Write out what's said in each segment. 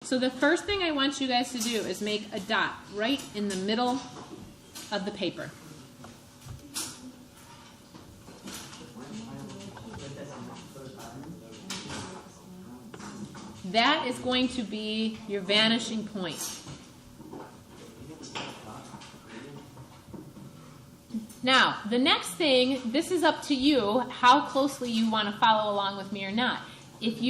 So the first thing I want you guys to do is make a dot right in the middle of the paper. That is going to be your vanishing point. Now, the next thing, this is up to you how closely you want to follow along with me or not. If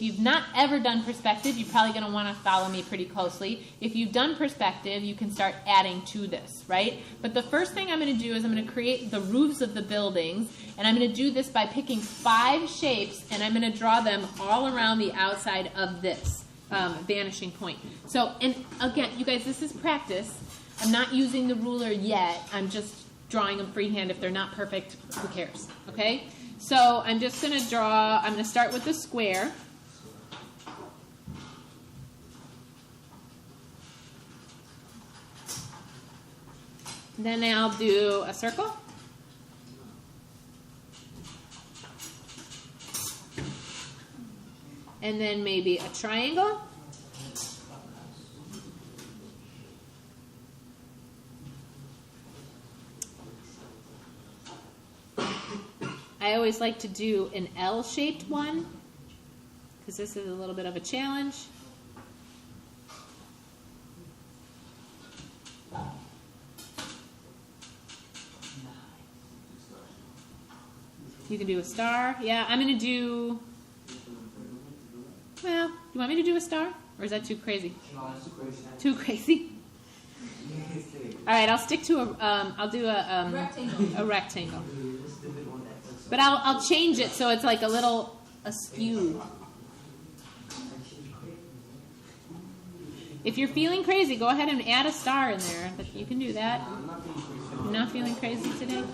you've not ever done perspective, you're probably going to want to follow me pretty closely. If you've done perspective, you can start adding to this, right? But the first thing I'm going to do is I'm going to create the roofs of the buildings, and I'm going to do this by picking 5 shapes, and I'm going to draw them all around the outside of this vanishing point. So, and again, you guys, this is practice. I'm not using the ruler yet. I'm just drawing them freehand. If they're not perfect, who cares, okay? So I'm just going to draw, I'm going to start with the square. Then I'll do a circle. And then maybe a triangle. I always like to do an L-shaped one because this is a little bit of a challenge. You can do a star. Yeah, I'm going to do, well, you want me to do a star? Or is that too crazy? No, that's too crazy. Too crazy? All right, I'll stick to I'll do a rectangle. But I'll change it so it's like a little askew. If you're feeling crazy, go ahead and add a star in there. You can do that. You're not feeling crazy today?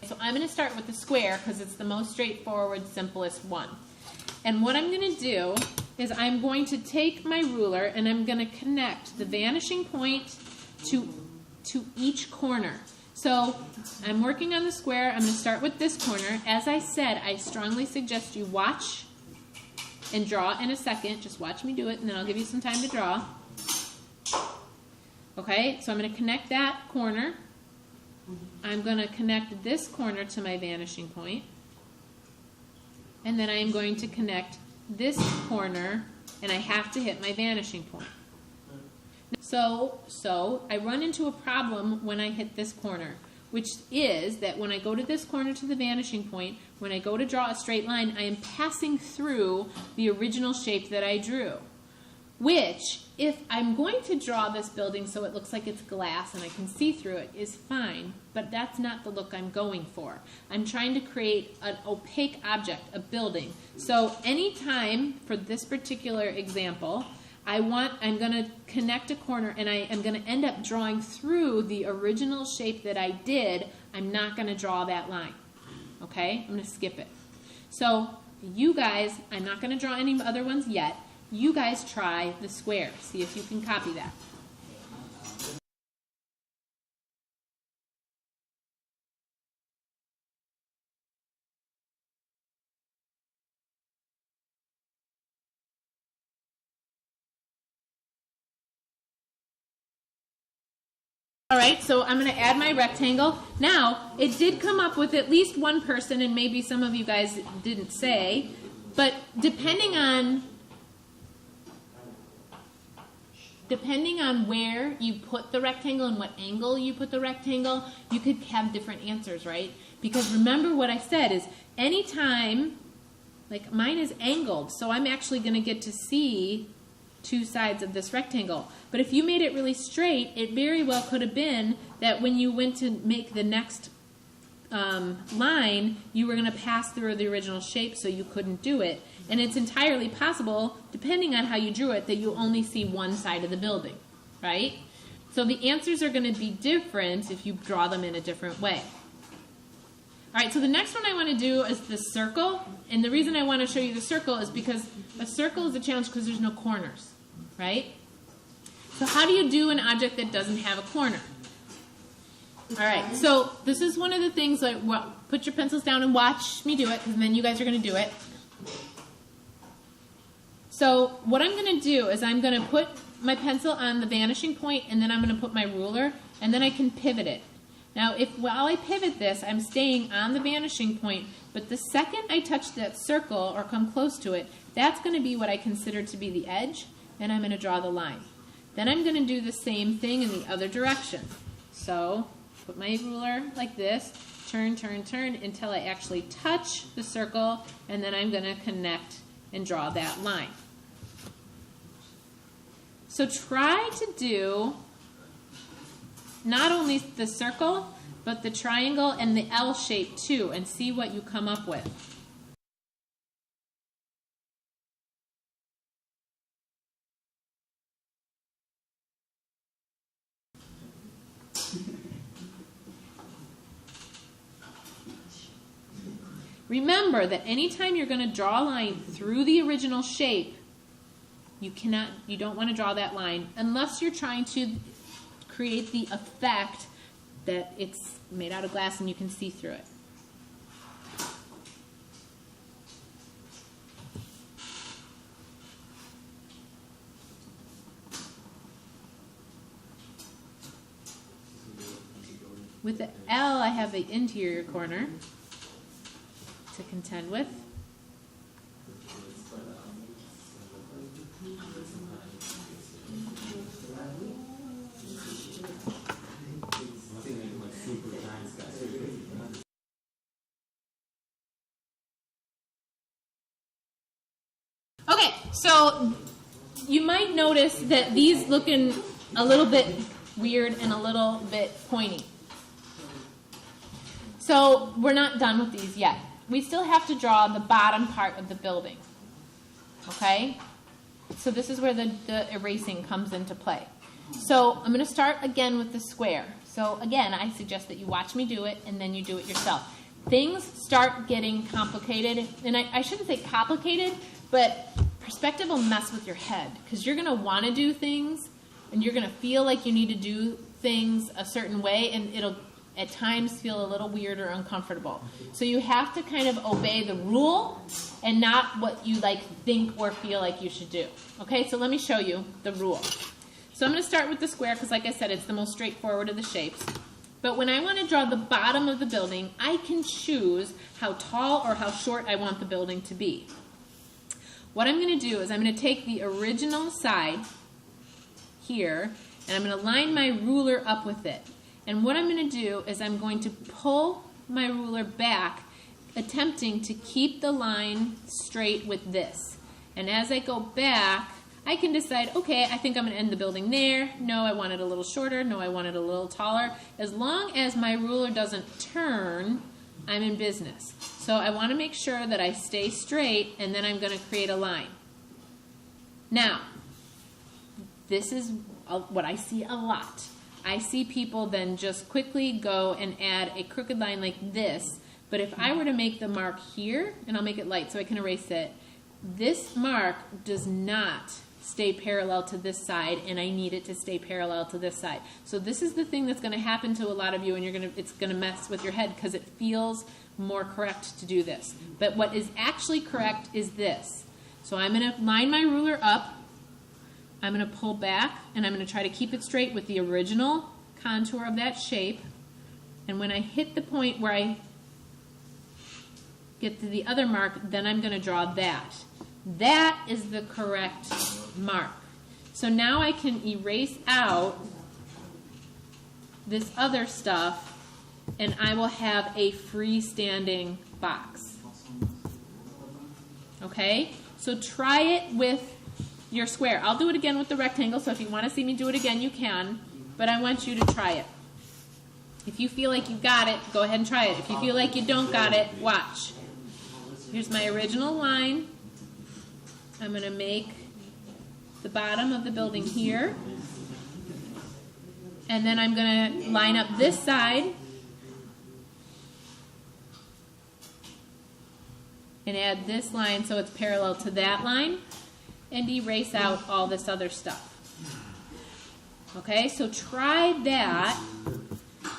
So I'm going to start with the square because it's the most straightforward, simplest one. And what I'm going to do is I'm going to take my ruler and I'm going to connect the vanishing point to each corner. So I'm working on the square. I'm going to start with this corner. As I said, I strongly suggest you watch and draw in a second. Just watch me do it, and then I'll give you some time to draw. Okay, so I'm going to connect that corner. I'm going to connect this corner to my vanishing point. And then I am going to connect this corner, and I have to hit my vanishing point. So I run into a problem when I hit this corner, which is that when I go to this corner to the vanishing point, when I go to draw a straight line, I am passing through the original shape that I drew. Which, if I'm going to draw this building so it looks like it's glass and I can see through it, is fine, but that's not the look I'm going for. I'm trying to create an opaque object, a building. So anytime, for this particular example, I'm going to connect a corner and I am going to end up drawing through the original shape that I did. I'm not going to draw that line. Okay? I'm going to skip it. So you guys, I'm not going to draw any other ones yet. You guys try the square. See if you can copy that. All right, so I'm going to add my rectangle. Now, it did come up with at least one person, and maybe some of you guys didn't say, but depending on where you put the rectangle and what angle you put the rectangle, you could have different answers, right? Because remember what I said is anytime, like mine is angled, so I'm actually going to get to see 2 sides of this rectangle. But if you made it really straight, it very well could have been that when you went to make the next line, you were going to pass through the original shape, so you couldn't do it. And it's entirely possible, depending on how you drew it, that you only see one side of the building, right? So the answers are going to be different if you draw them in a different way. All right, so the next one I want to do is the circle. And the reason I want to show you the circle is because a circle is a challenge because there's no corners, right? So how do you do an object that doesn't have a corner? All right, so this is one of the things that put your pencils down and watch me do it, because then you guys are going to do it. So what I'm going to do is I'm going to put my pencil on the vanishing point, and then I'm going to put my ruler, and then I can pivot it. Now, while I pivot this, I'm staying on the vanishing point, but the second I touch that circle or come close to it, that's going to be what I consider to be the edge, and I'm going to draw the line. Then I'm going to do the same thing in the other direction. So, put my ruler like this, turn, turn, turn, until I actually touch the circle, and then I'm going to connect and draw that line. So try to do not only the circle, but the triangle and the L shape too, and see what you come up with. Remember that anytime you're going to draw a line through the original shape, you don't want to draw that line unless you're trying to create the effect that it's made out of glass and you can see through it. With the L, I have the interior corner to contend with. Okay, so you might notice that these looking a little bit weird and a little bit pointy. So we're not done with these yet. We still have to draw the bottom part of the building. Okay? So this is where the erasing comes into play. So I'm going to start again with the square. So again, I suggest that you watch me do it and then you do it yourself. Things start getting complicated, and I shouldn't say complicated, but perspective will mess with your head because you're going to want to do things and you're going to feel like you need to do things a certain way, and it'll at times feel a little weird or uncomfortable. So you have to kind of obey the rule and not what you think or feel like you should do. Okay, so let me show you the rule. So I'm going to start with the square because, like I said, it's the most straightforward of the shapes. But when I want to draw the bottom of the building, I can choose how tall or how short I want the building to be. What I'm going to do is I'm going to take the original side here, and I'm going to line my ruler up with it. And what I'm going to do is I'm going to pull my ruler back, attempting to keep the line straight with this. And as I go back, I can decide, okay, I think I'm going to end the building there. No, I want it a little shorter. No, I want it a little taller. As long as my ruler doesn't turn, I'm in business. So I want to make sure that I stay straight, and then I'm going to create a line. Now, this is what I see a lot. I see people then just quickly go and add a crooked line like this. But if I were to make the mark here, and I'll make it light so I can erase it, this mark does not stay parallel to this side, and I need it to stay parallel to this side. So this is the thing that's going to happen to a lot of you, and it's going to mess with your head because it feels more correct to do this. But what is actually correct is this. So I'm going to line my ruler up. I'm going to pull back, and I'm going to try to keep it straight with the original contour of that shape. And when I hit the point where I get to the other mark, then I'm going to draw that. That is the correct mark. So now I can erase out this other stuff, and I will have a freestanding box. Okay? So try it with your square. I'll do it again with the rectangle, so if you want to see me do it again, you can, but I want you to try it. If you feel like you got it, go ahead and try it. If you feel like you don't got it, watch. Here's my original line. I'm going to make the bottom of the building here, and then I'm going to line up this side and add this line so it's parallel to that line, and erase out all this other stuff. Okay, so try that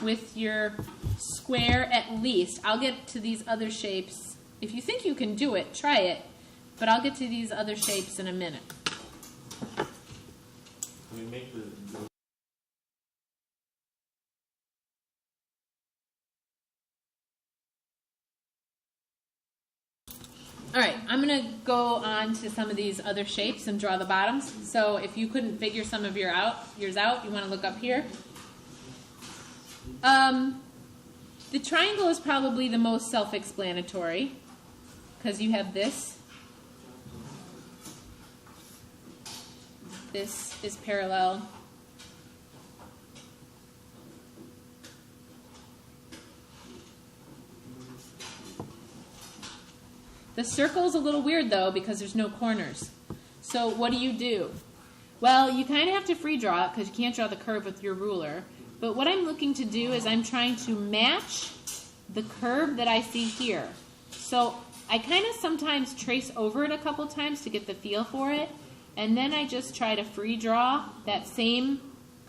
with your square at least. I'll get to these other shapes. If you think you can do it, try it. But I'll get to these other shapes in a minute. Can we make the All right, I'm going to go on to some of these other shapes and draw the bottoms. So if you couldn't figure some of yours out, you want to look up here. The triangle is probably the most self-explanatory because you have this. This is parallel. The circle is a little weird though because there's no corners. So what do? Well, you kind of have to free draw it because you can't draw the curve with your ruler. But what I'm looking to do is I'm trying to match the curve that I see here. So I kind of sometimes trace over it a couple times to get the feel for it. And then I just try to free draw that same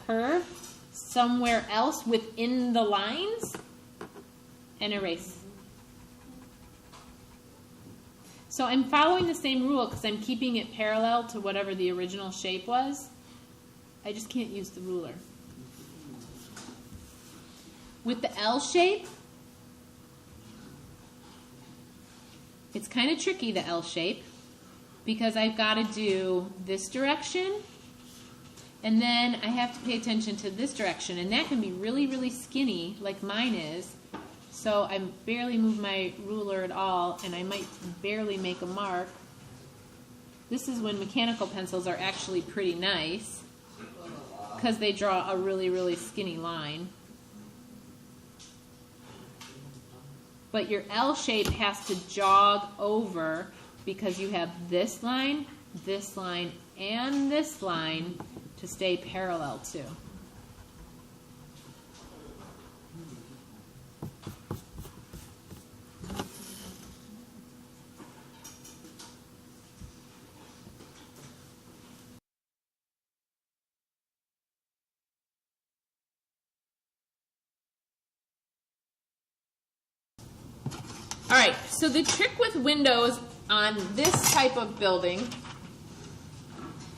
curve somewhere else within the lines and erase. So I'm following the same rule because I'm keeping it parallel to whatever the original shape was. I just can't use the ruler. With the L shape, it's kind of tricky, the L shape, because I've got to do this direction, and then I have to pay attention to this direction, and that can be really, really skinny, like mine is. So I barely move my ruler at all, and I might barely make a mark. This is when mechanical pencils are actually pretty nice, because they draw a really, really skinny line. But your L shape has to jog over because you have this line, and this line to stay parallel to. All right, so the trick with windows on this type of building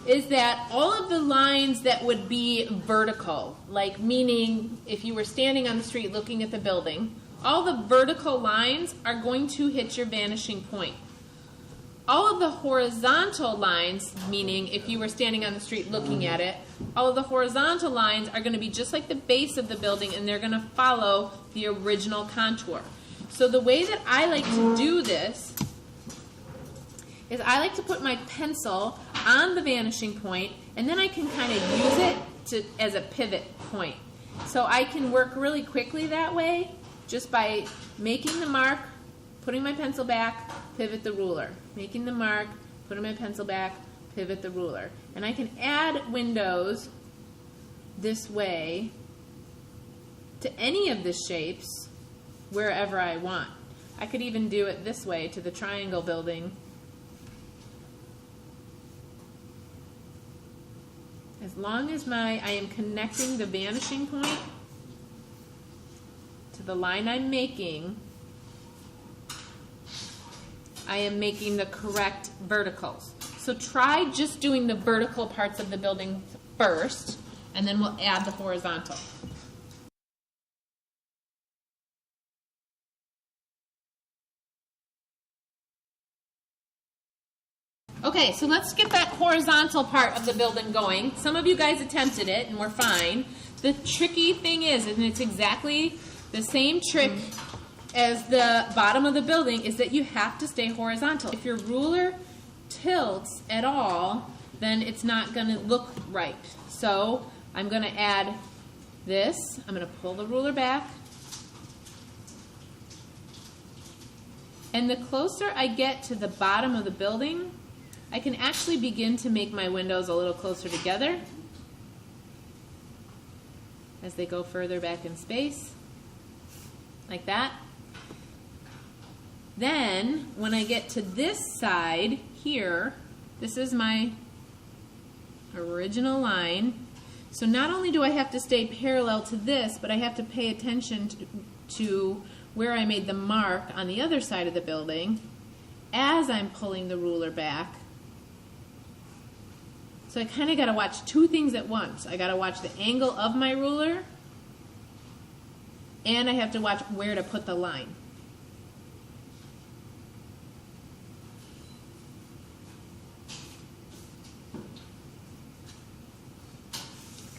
is that all of the lines that would be vertical, like meaning if you were standing on the street looking at the building, all the vertical lines are going to hit your vanishing point. All of the horizontal lines, meaning if you were standing on the street looking at it, all of the horizontal lines are going to be just like the base of the building, and they're going to follow the original contour. So the way that I like to do this is I like to put my pencil on the vanishing point, and then I can kind of use it as a pivot point. So I can work really quickly that way just by making the mark, putting my pencil back, pivot the ruler. Making the mark, putting my pencil back, pivot the ruler. And I can add windows this way to any of the shapes wherever I want. I could even do it this way to the triangle building. As long as I am connecting the vanishing point to the line I'm making, I am making the correct verticals. So try just doing the vertical parts of the building first, and then we'll add the horizontal. Okay, so let's get that horizontal part of the building going. Some of you guys attempted it and we're fine. The tricky thing is, and it's exactly the same trick as the bottom of the building, is that you have to stay horizontal. If your ruler tilts at all, then it's not going to look right. So I'm going to add this. I'm going to pull the ruler back. And the closer I get to the bottom of the building, I can actually begin to make my windows a little closer together as they go further back in space, like that. Then, when I get to this side here, this is my original line. So not only do I have to stay parallel to this, but I have to pay attention to where I made the mark on the other side of the building as I'm pulling the ruler back. So I kind of got to watch two things at once. I got to watch the angle of my ruler, and I have to watch where to put the line.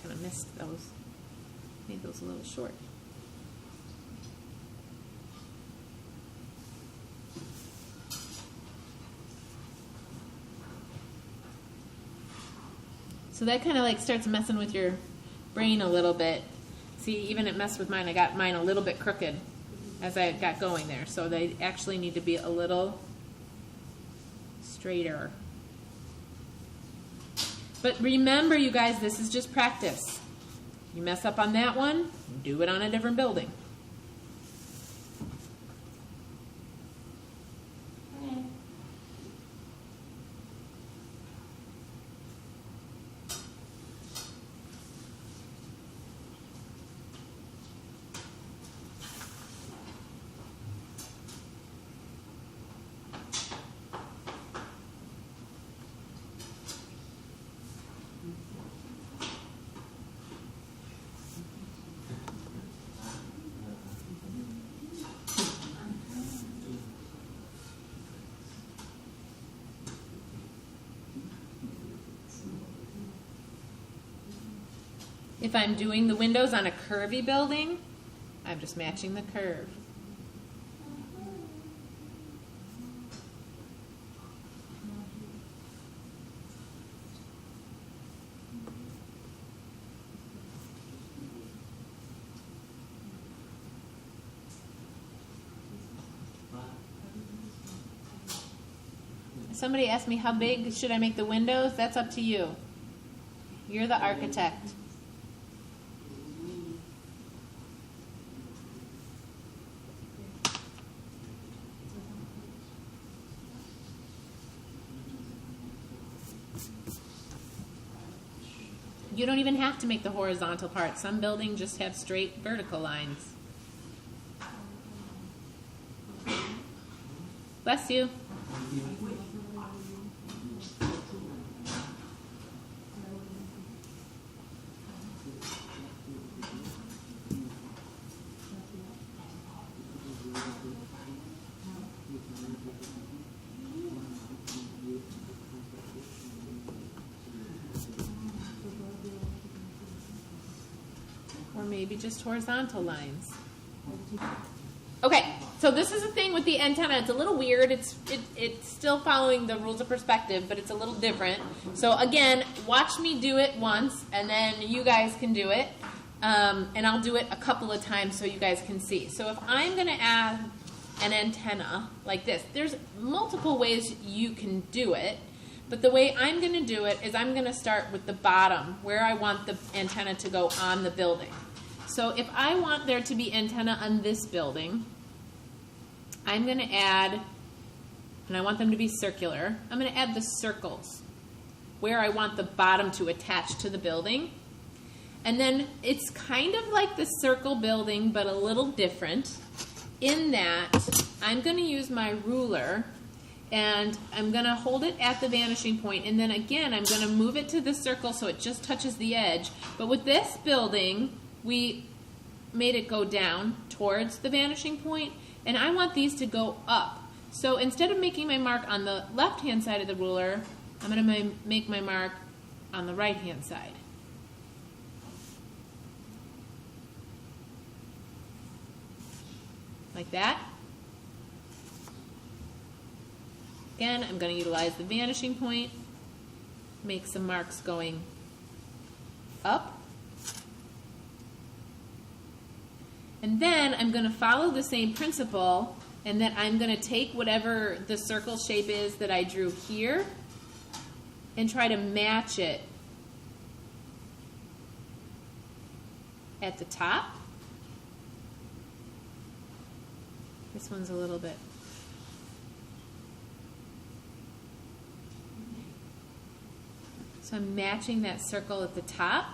Kind of missed those. Made those a little short. So that kind of like starts messing with your brain a little bit. See, even it messed with mine. I got mine a little bit crooked as I got going there. So they actually need to be a little straighter. But remember, you guys, this is just practice. You mess up on that one, do it on a different building. If I'm doing the windows on a curvy building, I'm just matching the curve. Somebody asked me how big should I make the windows? That's up to you. You're the architect. You don't even have to make the horizontal part. Some buildings just have straight vertical lines. Bless you. Or maybe just horizontal lines. Okay, so this is the thing with the antenna. It's a little weird. It's still following the rules of perspective, but it's a little different. So again, watch me do it once, and then you guys can do it. And I'll do it a couple of times so you guys can see. So if I'm going to add an antenna like this, there's multiple ways you can do it. But the way I'm going to do it is I'm going to start with the bottom, where I want the antenna to go on the building. So if I want there to be antenna on this building, I'm going to add, and I want them to be circular, I'm going to add the circles where I want the bottom to attach to the building. And then it's kind of like the circle building, but a little different in that I'm going to use my ruler and I'm going to hold it at the vanishing point, and then again I'm going to move it to the circle so it just touches the edge. But with this building, we made it go down towards the vanishing point, and I want these to go up. So instead of making my mark on the left-hand side of the ruler, I'm going to make my mark on the right-hand side. Like that. Again, I'm going to utilize the vanishing point, make some marks going up. And then I'm going to follow the same principle, and then I'm going to take whatever the circle shape is that I drew here and try to match it at the top. This one's a little bit. So I'm matching that circle at the top.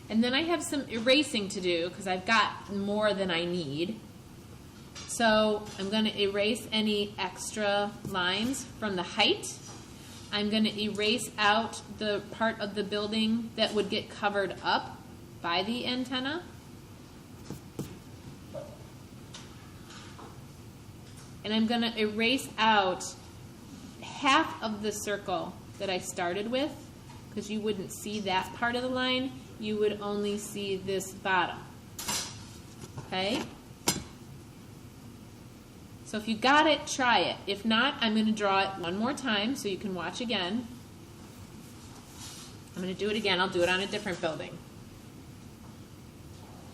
And then I have some erasing to do because I've got more than I need. So I'm going to erase any extra lines from the height. I'm going to erase out the part of the building that would get covered up by the antenna. And I'm going to erase out half of the circle that I started with, because you wouldn't see that part of the line. You would only see this bottom. Okay? So if you got it, try it. If not, I'm going to draw it one more time so you can watch again. I'm going to do it again. I'll do it on a different building.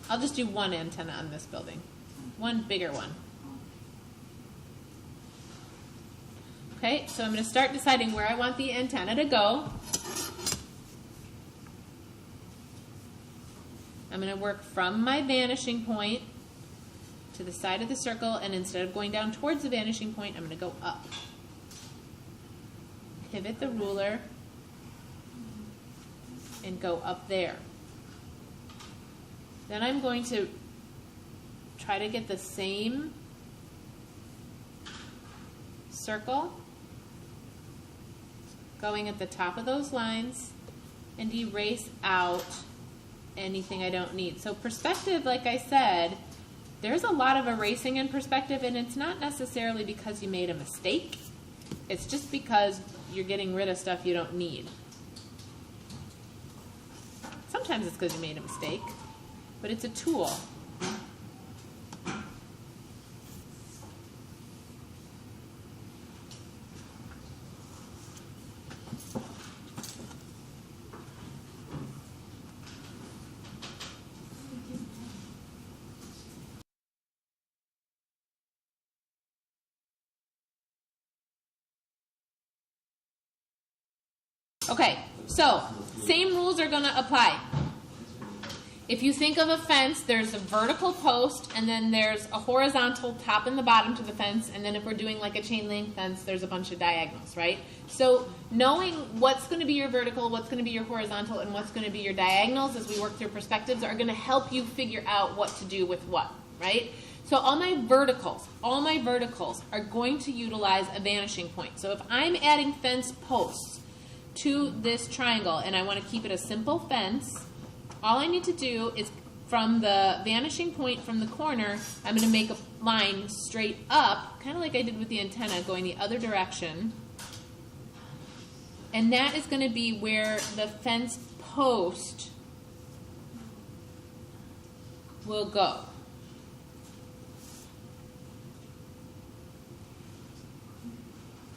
I'll just do one antenna on this building. One bigger one. Okay, so I'm going to start deciding where I want the antenna to go. I'm going to work from my vanishing point to the side of the circle, and instead of going down towards the vanishing point, I'm going to go up. Pivot the ruler and go up there. Then I'm going to try to get the same circle going at the top of those lines and erase out anything I don't need. So perspective, like I said, there's a lot of erasing in perspective, and it's not necessarily because you made a mistake. It's just because you're getting rid of stuff you don't need. Sometimes it's because you made a mistake, but it's a tool. Okay, so same rules are going to apply. If you think of a fence, there's a vertical post, and then there's a horizontal top and the bottom to the fence, and then if we're doing like a chain link fence, there's a bunch of diagonals, right? So knowing what's going to be your vertical, what's going to be your horizontal, and what's going to be your diagonals as we work through perspectives are going to help you figure out what to do with what, right? So all my verticals are going to utilize a vanishing point. So if I'm adding fence posts to this triangle and I want to keep it a simple fence, all I need to do is from the vanishing point from the corner, I'm going to make a line straight up, kind of like I did with the antenna, going the other direction. And that is going to be where the fence post will go.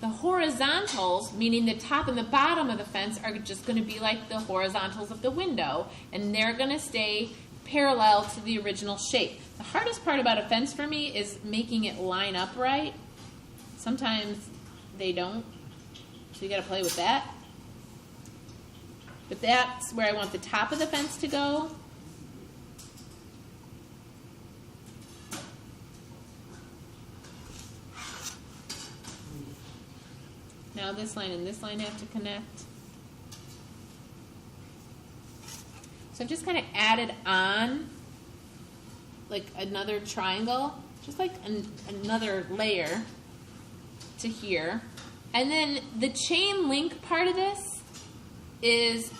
The horizontals, meaning the top and the bottom of the fence, are just going to be like the horizontals of the window, and they're going to stay parallel to the original shape. The hardest part about a fence for me is making it line up right. Sometimes they don't, so you got to play with that. But that's where I want the top of the fence to go. Now this line and this line have to connect. So I've just kind of added on like another triangle, just like another layer to here. And then the chain link part of this is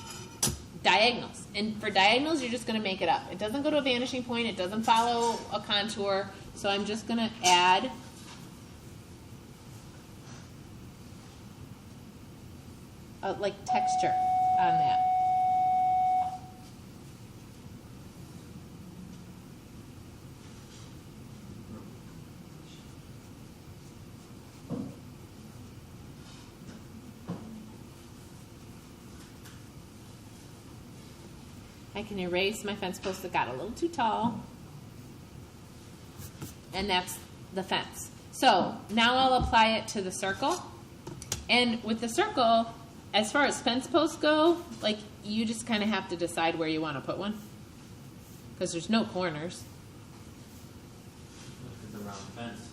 diagonals. And for diagonals, you're just going to make it up. It doesn't go to a vanishing point. It doesn't follow a contour. So I'm just going to add like texture on that. I can erase my fence post that got a little too tall, and that's the fence. So now I'll apply it to the circle, and with the circle, as far as fence posts go, like you just kind of have to decide where you want to put one, because there's no corners. It's a round fence.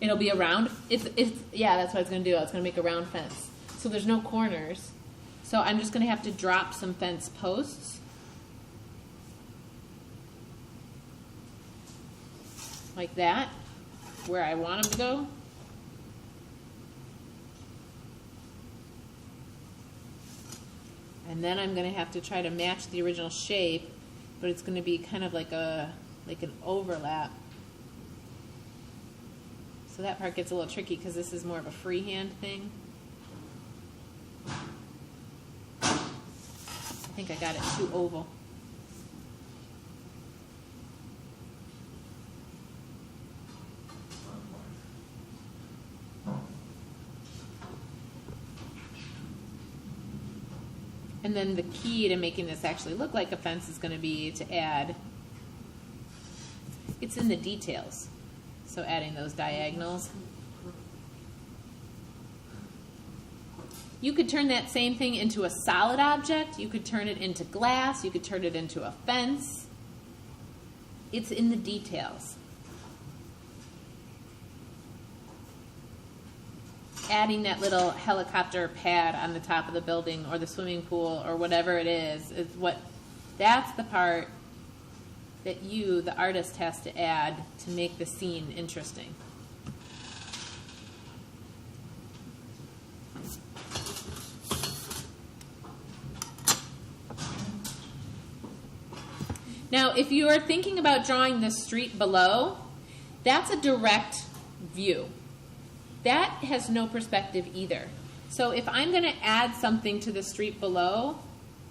It'll be a round. Yeah, that's what I was going to do. I was going to make a round fence. So there's no corners. So I'm just going to have to drop some fence posts. Like that. where I want them to go. And then I'm going to have to try to match the original shape, but it's going to be kind of like an overlap. So that part gets a little tricky because this is more of a freehand thing. I think I got it too oval. And then the key to making this actually look like a fence is going to be to add, it's in the details. So adding those diagonals. You could turn that same thing into a solid object. You could turn it into glass. You could turn it into a fence. It's in the details. Adding that little helicopter pad on the top of the building or the swimming pool or whatever it is that's the part that you, the artist, has to add to make the scene interesting. Now, if you are thinking about drawing the street below, that's a direct view. That has no perspective either. So if I'm going to add something to the street below,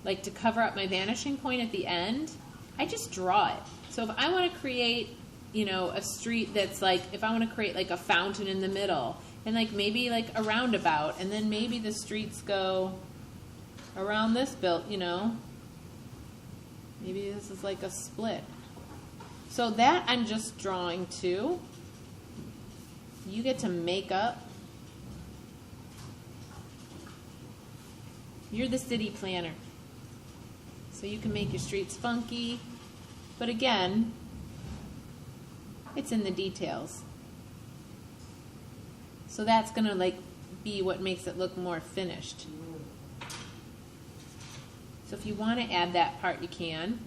like to cover up my vanishing point at the end, I just draw it. So if I want to create, a street that's like, if I want to create like a fountain in the middle, and like maybe like a roundabout, and then maybe the streets go around this maybe this is like a split. So that I'm just drawing too. You get to make up. You're the city planner. So you can make your streets funky. But again, it's in the details. So that's going to be what makes it look more finished. So if you want to add that part, you can.